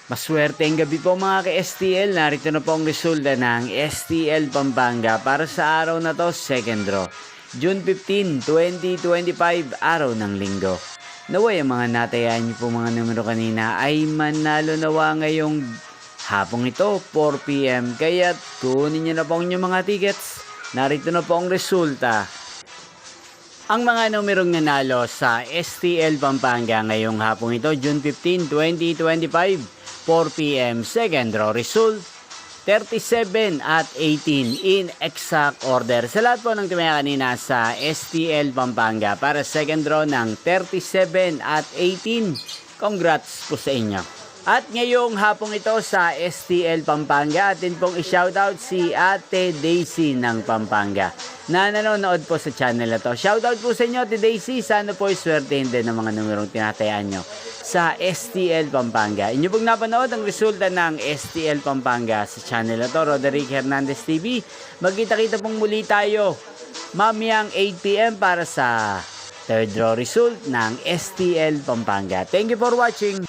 Maswerteng gabi po mga ka-STL. Narito na po ang resulta ng STL Pampanga para sa araw na to, second draw. June 15, 2025, araw ng linggo. Naway ang mga natayaan niyo po mga numero kanina ay manalo nawa ngayong hapong ito, 4 PM. Kaya't kunin niyo na po ang inyong mga tickets. Narito na po ang resulta. Ang mga numerong nanalo sa STL Pampanga ngayong hapong ito, June 15, 2025, 4 PM, second draw result, 37 at 18 in exact order. Sa lahat po ng tumaya kanina sa STL Pampanga para second draw ng 37 at 18, congrats po sa inyo. At ngayong hapong ito sa STL Pampanga, atin pong i-shoutout si Ate Daisy ng Pampanga na nanonood po sa channel na to. Shoutout po sa inyo, Ate Daisy. Sana po iswertein din ng mga numerong tinatayaan nyo sa STL Pampanga. Inyo pong napanood ang resulta ng STL Pampanga sa channel na to, Roderick Hernandez TV. Magkita-kita pong muli tayo mamayang 8 PM para sa third draw result ng STL Pampanga. Thank you for watching.